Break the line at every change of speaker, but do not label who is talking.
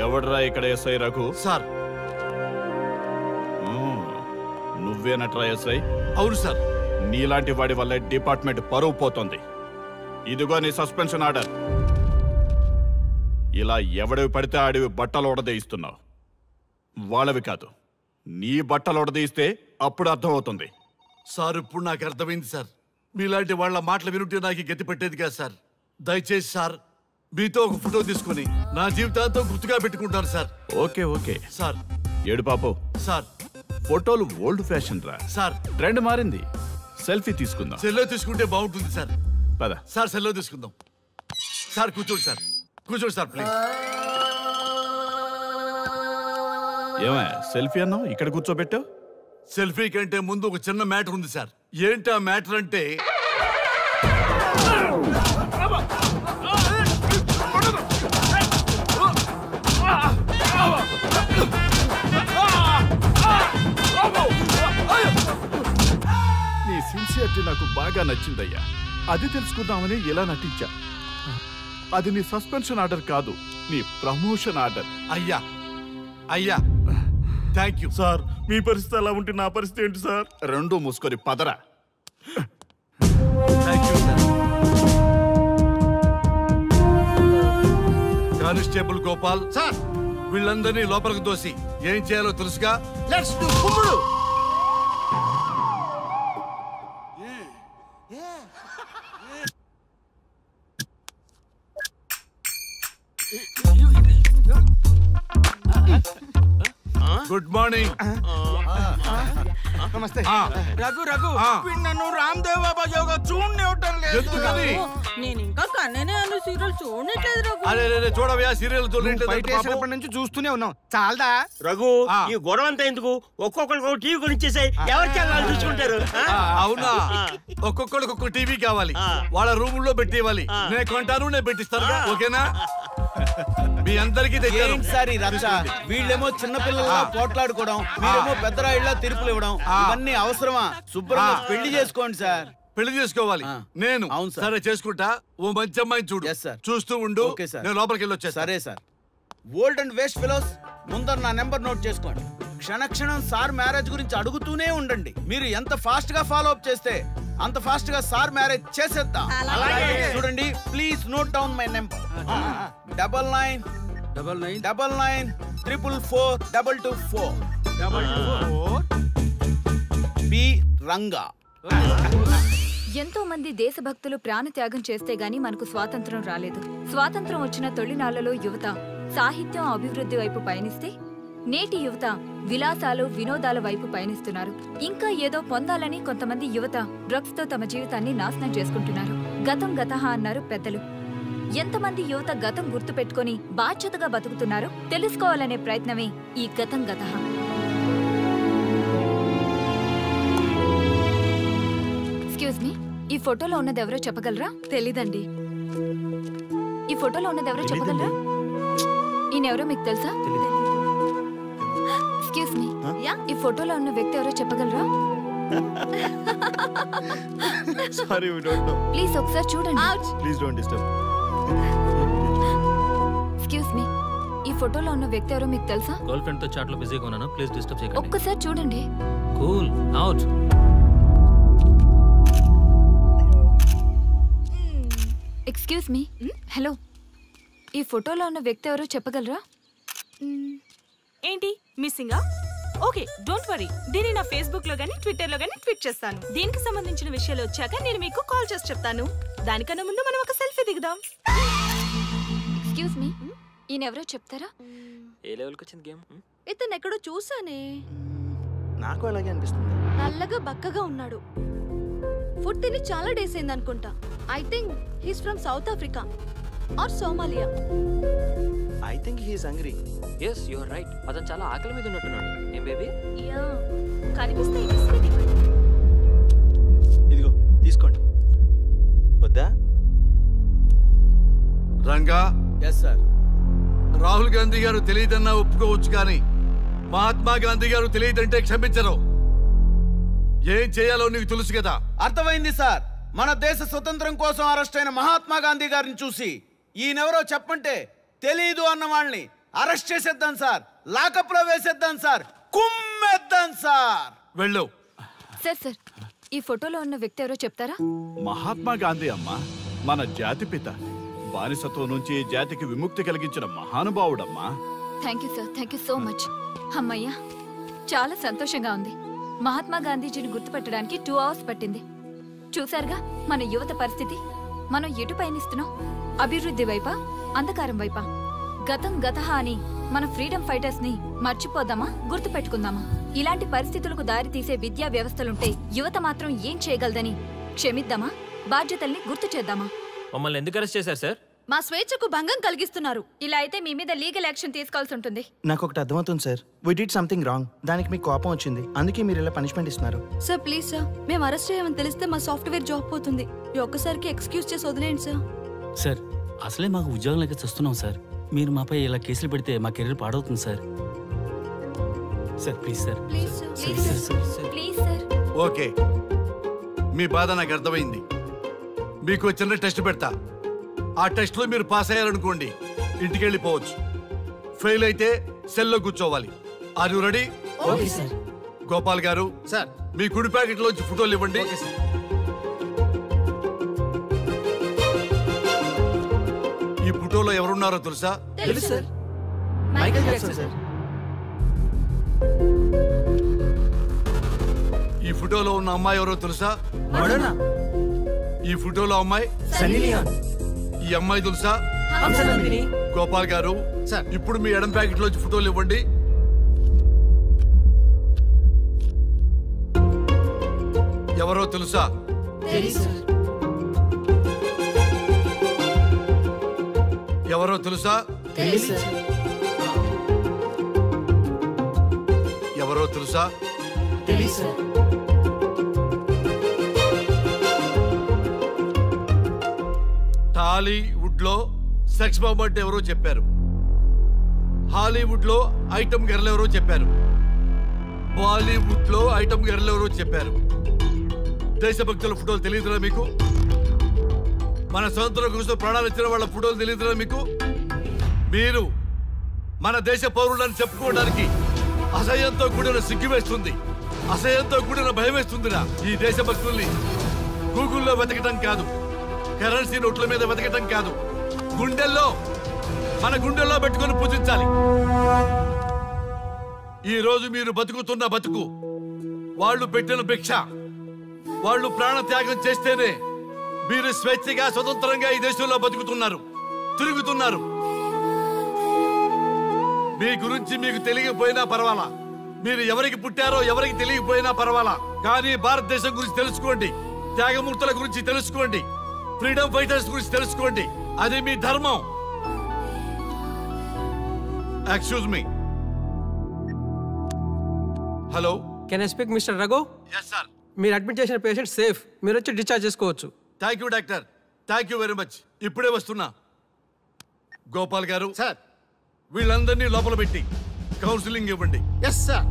ఎవడ్రా ఇక్కడ SI Raghu?
Sir.
నువ్వేనట్రా SI?
అవును సార్.
నీలాంటి వాడి వల్ల డిపార్ట్మెంట్ పరువు పోతుంది. ఇదిగో నీ సస్పెన్షన్ ఆర్డర్. ఇలా ఎవడివి పడితే ఆడివి బట్టలు ఉడదీయిస్తున్నావు. వాళ్ళవి కాదు, నీ బట్టలు ఉడదీయిస్తే అప్పుడు అర్థమవుతుంది.
సార్ ఇప్పుడు నాకు అర్థమైంది సార్. మీలాంటి వాళ్ళ మాటలు వినుంటే నాకు గతి పెట్టేది కాదు సార్. దయచేసి సార్ మీతో ఒక ఫోటో తీసుకుని నా జీవితాంతో గుర్తుగా పెట్టుకుంటాను సార్.
Okay okay
sir.
ఏడు పాపు
సార్.
ఫోటోలు ఓల్డ్ ఫ్యాషన్ రా
సార్.
ట్రెండ్ మారింది. సెల్ఫీ తీసుకుందాం.
సెల్లో తీసుకుంటే బాగుంటుంది సార్.
పద
సార్ సెల్లో తీసుకుందాం. సార్ కూర్చోండి సార్. కూర్చోండి సార్ ప్లీజ్.
ఏమయ్య సెల్ఫీ అన్నావు, ఇక్కడ కూర్చోబెట్టావు?
సెల్ఫీ కంటే ముందు ఒక చిన్న మ్యాటర్ ఉంది సార్. ఏంటి ఆ మ్యాటర్ అంటే
నీ సిన్సియారిటీ నాకు బాగా నచ్చిందయ్యా. అది తెలుసుకుందామని ఇలా నటించా. అది నీ సస్పెన్షన్ ఆర్డర్ కాదు, నీ ప్రమోషన్ ఆర్డర్.
అయ్యా అయ్యా థ్యాంక్ యూ
సార్. మీ పరిస్థితి అలా ఉంటే నా పరిస్థితి ఏంటి సార్? రెండు మూసుకొని పదరా.
Thank you sir. Constable Gopal sir, వీళ్ళందరినీ లోపలికి దోసి ఏం చేయాలో తెలుసుగా. లెట్స్ డు కుమ్ముడు. Good morning.
నమస్తే.
రఘు రఘు నన్ను రామ్దేవ్ బాబా యోగా చూడనివ్వటం లేదు.
నేను ఇంకా కన్ననే అను సీరియల్ చూడట్లేదు రఘు.
అరే చూడవయ్యా సీరియల్
చూడలేదు నుంచి చూస్తూనే ఉన్నాం. చాలదా
రఘు ఈ గొడవ అంతా ఎందుకు? ఒక్కొక్కరికి టీవీ కొనిచ్చేసాయి, ఎవరి ఛానల్ చూసుకుంటారు.
అవునా? ఒక్కొక్కడికి ఒక్కొక్క టీవీ కావాలి, వాళ్ళ రూమ్ లో పెట్టి ఇవ్వాలి. నేను కొంటాను, నేను పెట్టిస్తాను. ఓకేనా? మీ అందరికీ తెచ్చారు.
వీళ్ళేమో చిన్నపిల్లల పోట్లాడుకోవడం, మీరేమో పెద్దరాయిళ్ళ తీర్పులు ఇవ్వడం, ఇవన్నీ అవసరమా? శుభ్రంగా పెళ్లి చేసుకోండి సార్.
పెళ్లి చేసుకోవాలి నేను. సరే చేసుకుంటా. ఓ మంచి అమ్మాయిని చూడు. చూస్తూ ఉండు. నేను లోపలికి వెళ్ళి వచ్చా.
సరే sir. Old and waste fellows, ముందర నా నెంబర్ నోట్ చేసుకోండి. క్షణక్షణం సార్ మ్యారేజ్ గురించి అడుగుతూనే ఉండండి. మీరు ఎంత ఫాస్ట్ గా ఫాలో అప్ చేస్తే అంత ఫాస్ట్ గా సార్ మ్యారేజ్ చేసేద్దాం. చూడండి, please note down my number. 9999442224 P Ranga.
ఎంతో మంది దేశభక్తులు ప్రాణత్యాగం చేస్తే గాని మనకు స్వాతంత్రం రాలేదు. స్వాతంత్రం వచ్చిన తొలినాళ్లలో యువత సాహిత్యం అభివృద్ధి వైపు పయనిస్తే నేటి యువత విలాసాలు వినోదాల వైపు పయనిస్తున్నారు. ఇంకా ఏదో పొందాలని కొంతమంది యువత డ్రగ్స్ తో తమ జీవితాన్ని నాశనం చేసుకుంటున్నారు. గతం గతహ అన్నారు పెద్దలు. ఎంతమంది యువత గతం గుర్తు పెట్టుకుని బాధ్యతగా బతుకుతున్నారో తెలుసుకోవాలనే ప్రయత్నమే ఈ గతం గతహ. ఎక్స్క్యూజ్ మీ, ఈ ఫోటోలో ఉన్నది ఎవరో చెప్పగలరా? తెలీదండి. ఈ ఫోటోలో ఉన్నది ఎవరో చెప్పగలరా? ఈయనెవరో మీకు తెలుసా? ఎక్స్క్యూజ్ మీ, ఈ ఫోటోలో ఉన్న వ్యక్తి ఎవరో చెప్పగలరా?
Sorry, we don't know.
Please ఒకసారి చూడండి.
Please don't disturb.
Excuse me, ఈ ఫోటోలో ఉన్న వ్యక్తి ఎవరో మీకు తెలుసా?
గర్ల్ ఫ్రెండ్ తో చాట్ లో బిజీగా ఉన్నాను, ప్లీజ్ డిస్టర్బ్ చేయకండి.
ఒక్కసారి చూడండి.
Cool out.
Excuse me, hello, ఈ ఫోటోలో ఉన్న వ్యక్తి ఎవరో చెప్పగలరా?
ఏంటి మిస్సింగా? Okay, don't worry. దీన్ని నా ఫేస్బుక్ లో గానీ ట్విట్టర్ లో గానీ ట్వీట్ చేస్తాను. దీనికి సంబంధించిన విషయాలు వచ్చాక నేను మీకు కాల్ చేసి చెప్తాను. దానికన్నా ముందు మనం ఒక సెల్ఫీ దిగుదాం.
ఎక్స్క్యూజ్ మీ, ఈయన ఎవరో చెప్తారా?
ఏ లెవెల్కి వచ్చింది గేమ్?
ఇతను ఎక్కడో చూసానే.
నాకు అలాగే అనిపిస్తుంది.
నల్లగా బక్కగా ఉన్నాడు. ఫుడ్ తిని చాలా డేస్ అయింది అనుకుంటా. I think he's from south Africa or Somalia.
I think he is hungry.
yes you are right. అతను చాలా ఆకలి మీద ఉన్నట్టున్నాడు. ఏం బేబీ?
యా, కనిపిస్తే
ఇదిగో తీసుకోండి. వద్దా?
రంగా.
yes sir.
రాహుల్ గాంధీ గారు తెలియదన్నా ఒప్పుకోవచ్చు, కానీ మహాత్మా గాంధీ గారు తెలియదంటే క్షమించరు. ఏం చేయాలో నీకు తెలుసు కదా.
అర్థమైంది సార్. మన దేశ స్వతంత్రం కోసం అరెస్ట్ అయిన మహాత్మా గాంధీ గారిని చూసి ఈయనెవరో చెప్పంటే తెలీదు అన్న వాళ్ళని అరెస్ట్ చేసేద్దాం సార్, లాకప్ లో వేసేద్దాం సార్, కుమ్మేద్దాం సార్.
వెళ్ళు.
సార్ సార్, ఈ ఫోటోలో ఉన్న వ్యక్తి ఎవరో చెప్తారా?
మహాత్మా గాంధీ అమ్మా, మన జాతిపిత. బానిసత్వం నుంచి జాతికి విముక్తి కలిగించిన మహానుభావుడమ్మా.
Thank you sir, thank you so much. అమ్మయ్యా, చాలా సంతోషంగా ఉంది. మహాత్మా గాంధీజీని గుర్తుపెట్టడానికి 2 అవర్స్ పట్టింది. చూసారుగా మన యువత పరిస్థితి. మనం ఎటు పయనిస్తున్నాం? అభివృద్ధి వైపా, అంధకారం వైపా? గతం గతహ అని మన ఫ్రీడమ్ ఫైటర్స్ ని మర్చిపోదామా, గుర్తు పెట్టుకుందామా? ఇలాంటి పరిస్థితులకు దారి తీసే విద్యా వ్యవస్థలుంటే యువత మాత్రం ఏం చేయగలదని క్షమిద్దామా, బాధ్యతల్ని గుర్తు చేద్దామా?
మమ్మల్ని ఎందుకు అరెస్ట్ చేశారు సార్?
మా స్వేచ్ఛకు భంగం కలిగిస్తున్నారు. ఇలా అయితే మీ మీద లీగల్ యాక్షన్ తీసుకోవాల్సి ఉంటుంది.
నాకు ఒకటి అర్థమవుతుంది sir, we did something wrong. దానికి మీకు కోపం వచ్చింది, అందుకే మీరు ఇలా పనిష్మెంట్ ఇస్తున్నారు.
సార్ ప్లీజ్ సార్, మేము అరెస్ట్ చేయమని తెలిస్తే మా సాఫ్ట్వేర్ జాబ్ పోతుంది. ఈ ఒక్కసారికి ఎక్స్క్యూజ్ చేసి వదిలేండి సార్.
సార్ అసలే మాకు ఉద్యోగం లేక చూస్తున్నాం సార్. మీరు మాపై ఇలా కేసులు పెడితే మా కెరీర్ పాడవుతుంది సార్. Sir please sir.
Please sir, please sir.
Okay, మీ బాధ నాకు అర్థమైంది. మీకు చిన్న టెస్ట్ పెడతా. ఆ టెస్ట్ లో మీరు పాస్ అయ్యారనుకోండి, ఇంటికి వెళ్ళిపోవచ్చు. ఫెయిల్ అయితే సెల్లో కూర్చోవాలి. Are you ready?
Okay sir.
Gopal garu
sir,
మీ కుడి ప్యాకెట్ లోంచి ఫోటోలు ఇవ్వండి. ఈ ఫోటోలో ఎవరున్నారో తెలుసా?
తెలుసు సార్, మైకేల్ జాక్సన్ సార్.
ఈ ఫోటోలో ఉన్న అమ్మాయి ఎవరో తెలుసా?
మడోనా.
ఈ ఫోటోలో అమ్మాయి
సన్నీ లియోన్.
ఈ అమ్మాయి తెలుసా?
హంసనందిని.
గోపాల్ గారు
సార్.
ఇప్పుడు మీ ఎడం ప్యాకెట్ లోంచి ఫోటోలు ఇవ్వండి. ఎవరో తెలుసా?
తెలుసు.
ఎవరో తెలుసా?
తెలుసు.
ఎవరో తెలుసా?
తెలుసు.
టాలీవుడ్ లో సెక్స్ బాంబ్ అంటే ఎవరో చెప్పారు. హాలీవుడ్ లో ఐటమ్ గర్ల్ ఎవరో చెప్పారు. బాలీవుడ్ లో ఐటమ్ గర్ల్ ఎవరో చెప్పారు. దేశభక్తుల ఫోటోలు తెలియదురా మీకు? మన స్వతంత్రం కోసం ప్రాణాలు ఇచ్చిన వాళ్ళ ఫోటోలు తెలియదురా మీకు? మీరు మన దేశ పౌరులని చెప్పుకోవడానికి అసహ్యంతో కూడిన సిగ్గు వేస్తుంది, అసహ్యంతో కూడిన భయం వేస్తుందిరా. ఈ దేశభక్తుల్ని గూగుల్లో వెతకటం కాదు, కరెన్సీ నోట్ల మీద వెతకటం కాదు, మన గుండెల్లో పెట్టుకొని పూజించాలి. ఈ రోజు మీరు బతుకుతున్న బతుకు వాళ్ళు పెట్టిన భిక్ష. వాళ్ళు ప్రాణ త్యాగం చేస్తేనే మీరు స్వేచ్ఛగా స్వతంత్రంగా ఈ దేశంలో బతుకుతున్నారు, తిరుగుతున్నారు. మీ గురించి మీకు తెలియకపోయినా పర్వాలా, మీరు ఎవరికి పుట్టారో ఎవరికి తెలియకపోయినా పర్వాలా, కానీ భారతదేశం గురించి తెలుసుకోండి, త్యాగమూర్తుల గురించి తెలుసుకోండి, ఫ్రీడమ్ ఫైటర్స్ గురించి తెలుసుకోండి. అది మీ ధర్మం. Excuse me. Hello,
can I speak mister Raghu?
Yes sir.
మీరు అడ్మిట్ చేసిన పేషెంట్ సేఫ్, మీరు వచ్చి డిశ్చార్జ్ చేసుకోవచ్చు.
Thank you doctor, thank you very much. ఇప్పుడే వస్తున్నా. గోపాల్ గారు
సార్.
వీళ్ళందరినీ లోపల పెట్టి కౌన్సిలింగ్ ఇవ్వండి.
Yes sir.